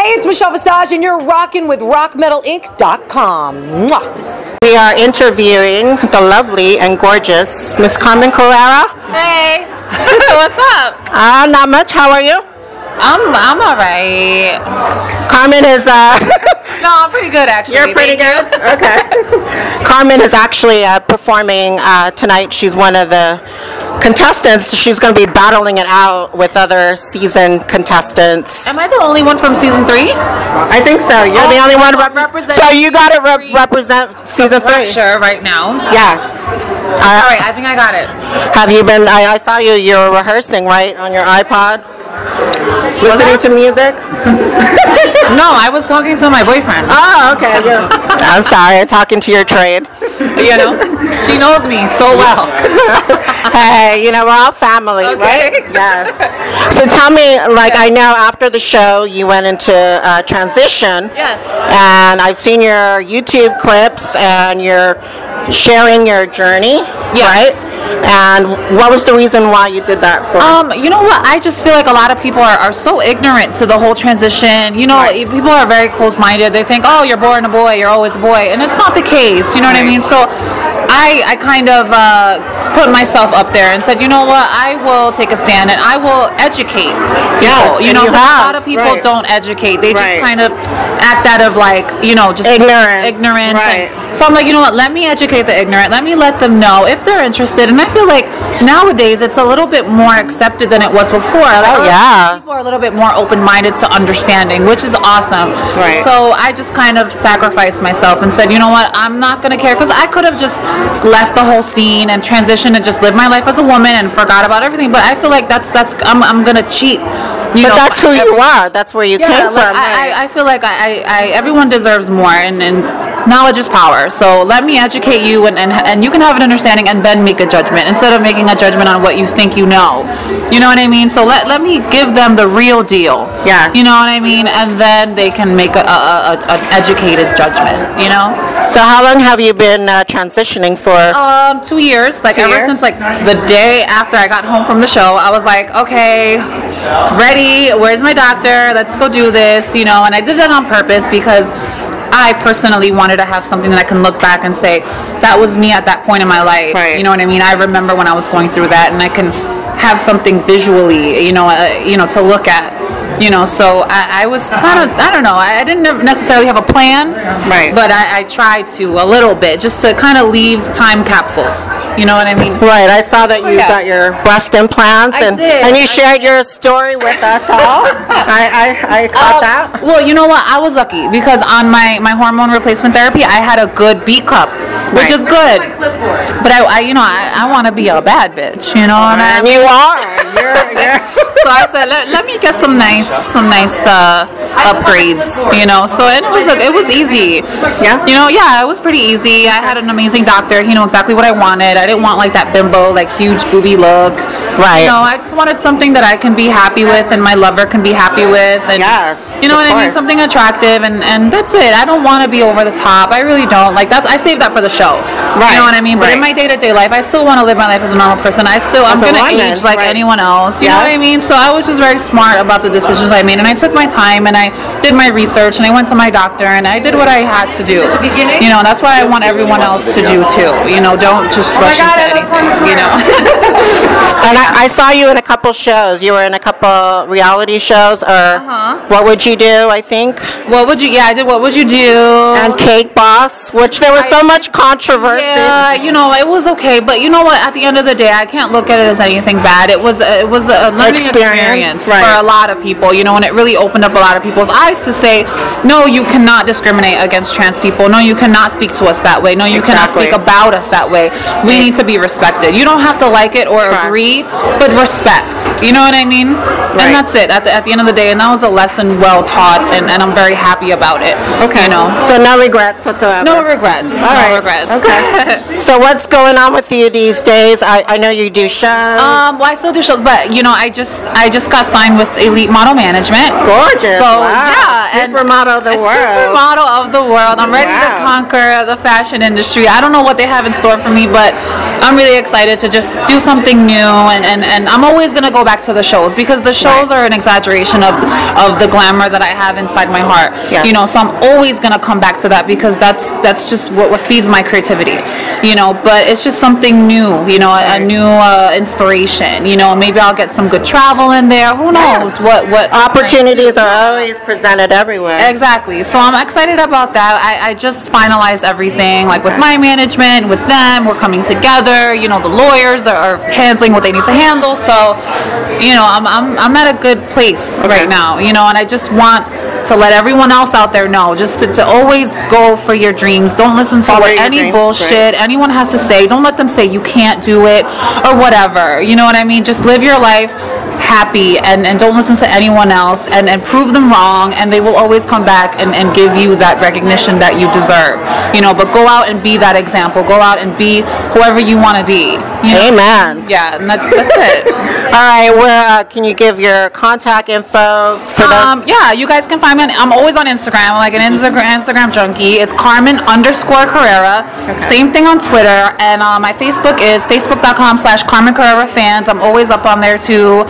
Hey, it's Michelle Visage, and you're rocking with RockMetal.com. Mwah. We are interviewing the lovely and gorgeous Miss Carmen Carerra. Hey, what's up? Not much. How are you? I'm all right. Carmen is. No, I'm pretty good actually. You're pretty good. Okay. Carmen is actually performing tonight. She's one of the contestants. She's going to be battling it out with other season contestants. Am I the only one from season 3? I think so. You're the only one representing. So you got to represent season 3. Sure, right now. Yes. All right, I think I got it. Have you been? I saw you. You were rehearsing, right, on your iPod. Listening to music? No, I was talking to my boyfriend. Oh, okay. Yeah. I'm sorry, talking to your trade. You know, she knows me so well. Hey, you know, we're all family, right? Yes. So tell me, like, I know after the show you went into transition. Yes. And I've seen your YouTube clips and you're sharing your journey, right? And what was the reason why you did that for? You know what? I just feel like a lot of people are so ignorant to the whole transition. You know, people are very close-minded. They think, oh, you're born a boy, you're always a boy. And it's not the case. You know what I mean? So I kind of put myself up there and said, you know what? I will take a stand and I will educate people. You know, a lot of people don't educate. They just kind of act out of like, you know, just ignorance. Right. So I'm like, you know what? Let me educate the ignorant. Let me let them know if they're interested. And I feel like nowadays it's a little bit more accepted than it was before. Like, people are a little bit more open-minded to understanding, which is awesome. Right. So I just kind of sacrificed myself and said, you know what? I'm not going to care, because I could have just left the whole scene and transitioned and just lived my life as a woman and forgot about everything. But I feel like I'm going to cheat. But that's who you are. That's where you came from. I feel like everyone deserves more, and knowledge is power. So let me educate you, and you can have an understanding and then make a judgment instead of making a judgment on what you think you know. You know what I mean? So let me give them the real deal. Yeah. You know what I mean? And then they can make an educated judgment. You know. So how long have you been transitioning for? 2 years. Like ever since like the day after I got home from the show, I was like, okay, ready. Where's my doctor? Let's go do this, you know. And I did that on purpose because I personally wanted to have something that I can look back and say, that was me at that point in my life. You know what I mean? I remember when I was going through that, and I can have something visually, you know, to look at. You know, so I was kind of, I don't know, I didn't necessarily have a plan, but I tried to a little bit, just to kind of leave time capsules. You know what I mean? Right. I saw that you got your breast implants, and you shared your story with us all. I caught that. Well, you know what? I was lucky because on my hormone replacement therapy, I had a good B cup, which is good. But I want to be a bad bitch. You know what I mean? You are. You're. So I said, let me get some nice upgrades. You know. So and it was easy. Yeah. You know, it was pretty easy. I had an amazing doctor. He knew exactly what I wanted. I didn't want like that bimbo, like huge booby look. Right. You know, I just wanted something that I can be happy with and my lover can be happy with. And you know what I mean? Something attractive, and that's it. I don't want to be over the top. I really don't. Like I saved that for the show. Right. You know what I mean? But in my day-to-day life, I still want to live my life as a normal person. I'm gonna age like anyone else. You know what I mean? So I was just very smart about the decisions I made, and I took my time and I did my research and I went to my doctor and I did what I had to do. You know, that's what I want everyone else to do too. You know, don't just rush into anything. You know. And I saw you in a couple shows. You were in a couple reality shows, or What Would You Do, I think. What Would You? Yeah, I did What Would You Do? And Cake Boss, which there was so much controversy. Yeah, you know, it was okay, but you know what? At the end of the day, I can't look at it as anything bad. It was a learning experience for a lot of people. You know, and it really opened up a lot of people's eyes to say, no, you cannot discriminate against trans people. No, you cannot speak to us that way. No, you cannot speak about us that way. We need to be respected. You don't have to like it or agree, but respect. You know what I mean? And that's it at the end of the day. And that was a lesson well taught, and I'm very happy about it. Okay. You know, so no regrets whatsoever. No regrets. No regrets. Okay. So what's going on with you these days? I know you do shows. Well, I still do shows, but you know, I just got signed with Elite Model Management. Gorgeous. So wow. yeah, Supermodel of the world. Supermodel of the world. I'm ready to conquer the fashion industry. I don't know what they have in store for me, but I'm really excited to just do something new. And I'm always going to go back to the shows because the shows are an exaggeration of the glamour that I have inside my heart. Yes. You know, so I'm always going to come back to that because that's just what feeds my creativity. You know, but it's just something new. You know, a new inspiration. You know, maybe I'll get some good travel in there. Who knows what opportunities are always presented everywhere. Exactly. So I'm excited about that. I just finalized everything, like with my management, with them. We're coming together. You know, the lawyers are handling what they need to handle. So, you know, I'm at a good place right now. You know, and I just want to let everyone else out there know, just to always go for your dreams. Don't listen to what any bullshit anyone has to say. Don't let them say you can't do it or whatever. You know what I mean? Just live your life happy and don't listen to anyone else and prove them wrong, and they will always come back and give you that recognition that you deserve. You know, but go out and be that example. Go out and be whoever you want to be. You know? Amen. Yeah, and that's it. All right, well, can you give your contact info for yeah, you guys can find me I'm always on Instagram. I'm like an Instagram junkie. It's Carmen_Carerra. Same thing on Twitter, and my Facebook is facebook.com/Carmen Carerra fans. I'm always up on there too,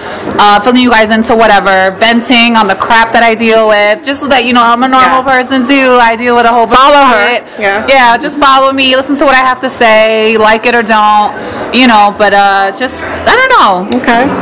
filling you guys into whatever, venting on the crap that I deal with, just so that you know I'm a normal person too. I deal with a whole bunch of shit. Yeah, just follow me, listen to what I have to say, like it or don't, you know, but just, I don't know.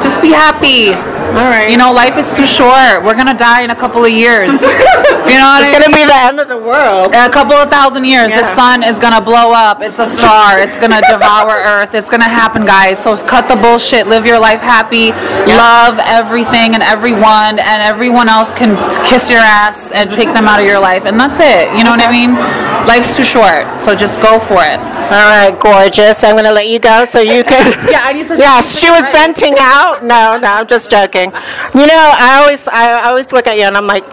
Just be happy. All right. You know, life is too short. We're going to die in a couple of years. You know what It's going to be the end of the world. In a couple of thousand years, the sun is going to blow up. It's a star. It's going to devour Earth. It's going to happen, guys. So cut the bullshit. Live your life happy. Love everything and everyone, and everyone else can kiss your ass and take them out of your life. And that's it. You know what I mean? Life's too short. So just go for it. All right, gorgeous. I'm going to let you go so you can... I need to... Yes, she was venting out. No, I'm just joking. You know, I always look at you and I'm like,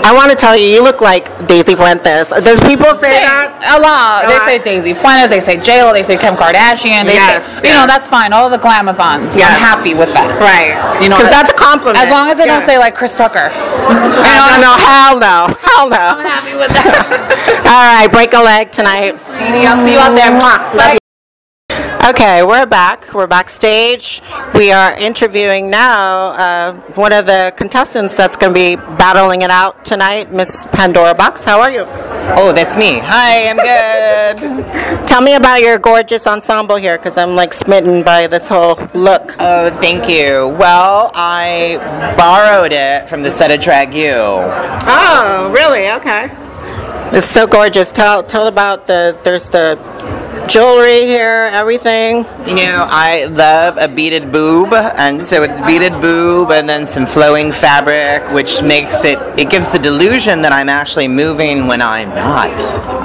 I want to tell you, you look like Daisy Fuentes. Does people say that? A lot. They say Daisy Fuentes, they say J-Lo, they say Kim Kardashian, they say, you know, that's fine. All the glamazons. I'm happy with that. Right. You know, because that's a compliment. As long as they don't say like Chris Tucker. No, hell no. Hell no. I'm happy with that. All right, break a leg tonight. Sweetie, I'll see you out there. Love you. Okay, we're back. We're backstage. We are interviewing now one of the contestants that's going to be battling it out tonight, Miss Pandora Boxx. How are you? Oh, that's me. Hi, I'm good. Tell me about your gorgeous ensemble here, because I'm like smitten by this whole look. Oh, thank you. Well, I borrowed it from the set of Drag You. Oh, really? Okay. It's so gorgeous. Tell about there's the jewelry here, everything. You know, I love a beaded boob, and so it's beaded boob and then some flowing fabric, which makes it gives the delusion that I'm actually moving when I'm not.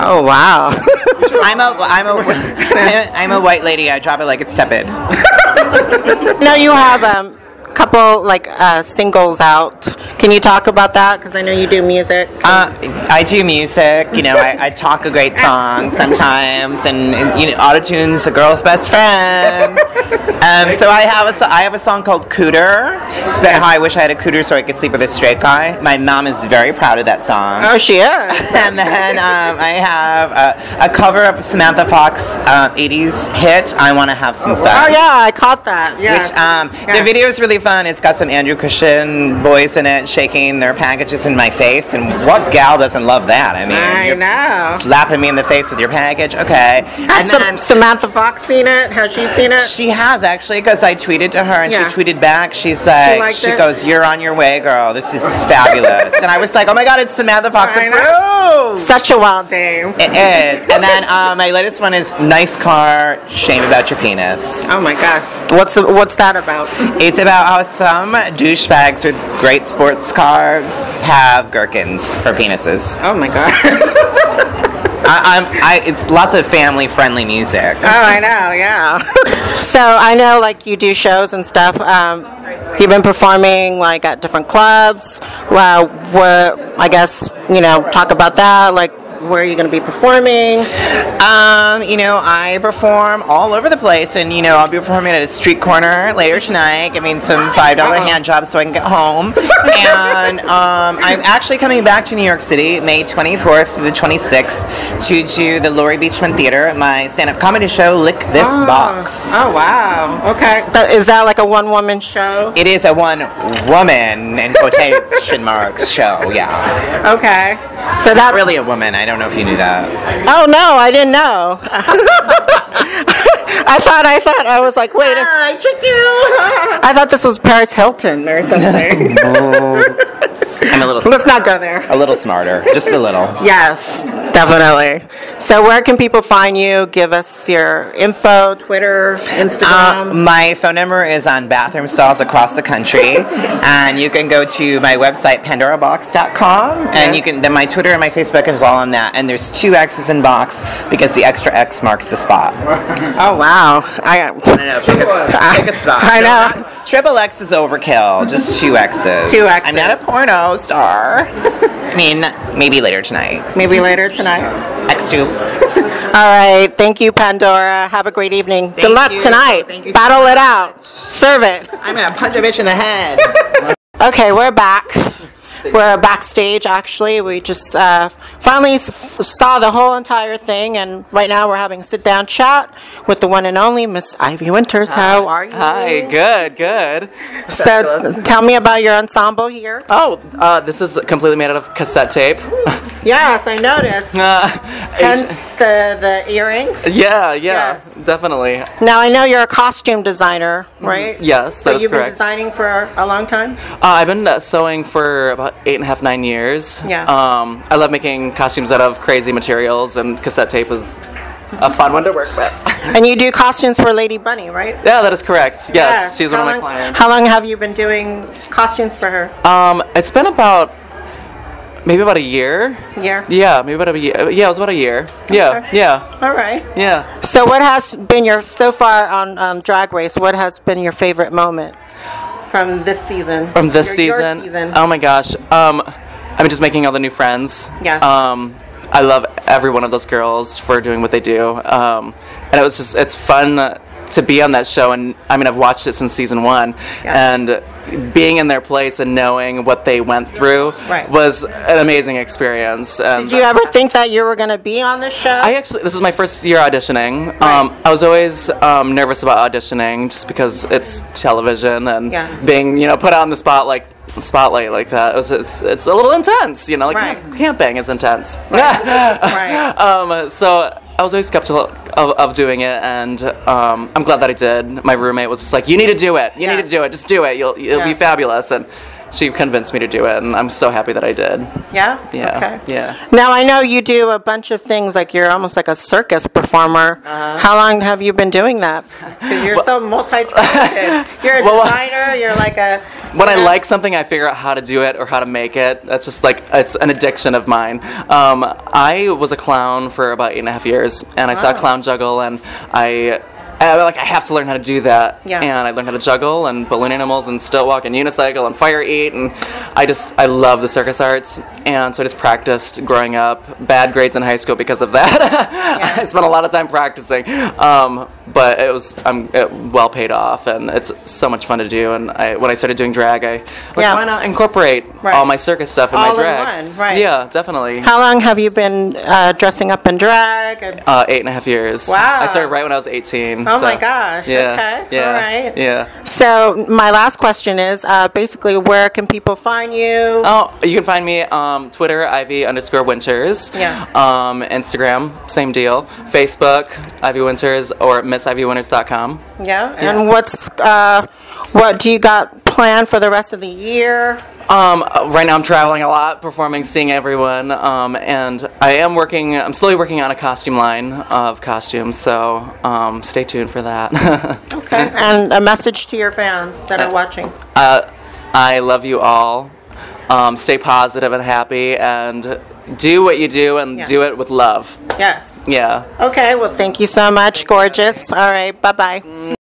Oh, wow. I'm a white lady. I drop it like it's tepid. Now you have couple like singles out. Can you talk about that? Because I know you do music. I do music. You know, I talk a great song sometimes, and you know, autotune's a girl's best friend. So I have a song called Cooter. It's about how I wish I had a cooter so I could sleep with a straight guy. My mom is very proud of that song. Oh, she is. And then I have a cover of Samantha Fox 80s hit, I Want to Have Some Fun. Oh yeah, I caught that. Yeah. Which the video is really fun. It's got some Andrew Cushion boys in it shaking their packages in my face, and what gal doesn't love that? I mean, I know. Slapping me in the face with your package. Okay. Has Samantha Fox seen it? Has she seen it? She has actually, because I tweeted to her and she tweeted back. She's like, she goes, "You're on your way, girl. This is fabulous." And I was like, "Oh my God, it's Samantha Fox approved." Such a wild name. It is. And then my latest one is Nice Car, Shame About Your Penis. Oh my gosh. What's that about? It's about how some douchebags with great sports cars have gherkins for penises. Oh my God. It's lots of family-friendly music. Oh, I know, yeah. So I know, like, you do shows and stuff. You've been performing, like, at different clubs. Well, I guess, you know, talk about that. Like, where are you going to be performing? You know, I perform all over the place, and you know, I'll be performing at a street corner later tonight. I mean, some $5 hand jobs so I can get home. And I'm actually coming back to New York City May 24th through the 26th to do the Laurie Beachman Theater at my stand-up comedy show, Lick This Box. Oh, wow. Okay. But is that like a one-woman show? It is a one-woman, in quotation marks, show, yeah. Okay. So Not that's really a woman. I don't know if you knew that. Oh, no, I didn't know. I was like, wait. I tricked you. I thought this was Paris Hilton or something. I'm a little. Let's not go there. A little smarter, just a little. Yes, definitely. So where can people find you? Give us your info, Twitter, Instagram. My phone number is on bathroom stalls across the country, and you can go to my website, pandoraboxx.com, and you can. Then my Twitter and my Facebook is all on that. And there's 2 X's in box because the extra X marks the spot. Oh wow! I know. Pick a spot. I know. Triple X is overkill. Just 2 X's. 2 X's. I'm not a porno star. I mean, maybe later tonight. Maybe later tonight. X2. All right. Thank you, Pandora. Have a great evening. Good luck tonight. Thank you. Battle it out. Serve it. I'm gonna punch a bitch in the head. Okay, we're back. We're backstage, actually. We just finally saw the whole entire thing, and right now we're having a sit-down chat with the one and only Miss Ivy Winters. How are you? Hi, good. So, tell me about your ensemble here. Oh, this is completely made out of cassette tape. Yes, I noticed. Hence the earrings. Yeah, Yes. definitely. Now, I know you're a costume designer, right? Yes, So that is you've been correct. designing for a long time? I've been sewing for about 8.5, 9 years. Yeah. I love making costumes out of crazy materials, and cassette tape is a fun one to work with. And you do costumes for Lady Bunny, right? Yeah, that is correct. Yes, Yeah. she's one of my clients. How long have you been doing costumes for her? It's been maybe about a year. Year? Yeah, maybe about a year. Yeah, it was about a year. Yeah, Okay. yeah, All right. yeah. So what has been so far on Drag Race, what has been your favorite moment from this season? From this Your season? season. Oh my gosh. I mean, just making all the new friends. Yeah. I love every one of those girls for doing what they do. And it's fun to be on that show. And I mean, I've watched it since season 1. Yeah. And being in their place and knowing what they went through Right. was an amazing experience. Did you ever think that you were going to be on this show? This was my first year auditioning. Right. I was always nervous about auditioning just because it's television and Yeah. being, put out in the spotlight like that. It's a little intense, like Right. camping is intense. Right. So I was always skeptical of doing it, and I'm glad that I did. My roommate was just like, "You need to do it. You need to do it. Just do it. It'll be fabulous." And she convinced me to do it, and I'm so happy that I did. Yeah? Yeah. Okay. Yeah. Now, I know you do a bunch of things, like you're almost like a circus performer. How long have you been doing that? Because you're so multi-talented. You're a designer, you're like a... When I like something, I figure out how to do it or how to make it. That's just like, it's an addiction of mine. I was a clown for about 8.5 years, and I saw a clown juggle, and I have to learn how to do that. Yeah. And I learned how to juggle and balloon animals and stilt walk and unicycle and fire eat, and I love the circus arts, and so I just practiced growing up. Bad grades in high school because of that. I spent a lot of time practicing, but it well paid off, and it's so much fun to do. And when I started doing drag, why not incorporate all my circus stuff in my drag? All in one, right. Yeah, definitely. How long have you been dressing up in drag? 8.5 years. Wow. I started right when I was 18. Oh my gosh. Yeah. Okay. Yeah. All right. Yeah. So my last question is basically, where can people find you? Oh, you can find me Twitter, Ivy_Winters. Yeah. Instagram, same deal. Facebook, Ivy Winters, or MissIvyWinters.com. Yeah. And what do you got planned for the rest of the year? Right now I'm traveling a lot, performing, seeing everyone, and I'm slowly working on a costume line of costumes, so stay tuned for that. Okay. And a message to your fans that are watching. I love you all. Stay positive and happy, and do what you do, and do it with love. Yes. Yeah. Okay, well, thank you so much, gorgeous. All right, bye-bye.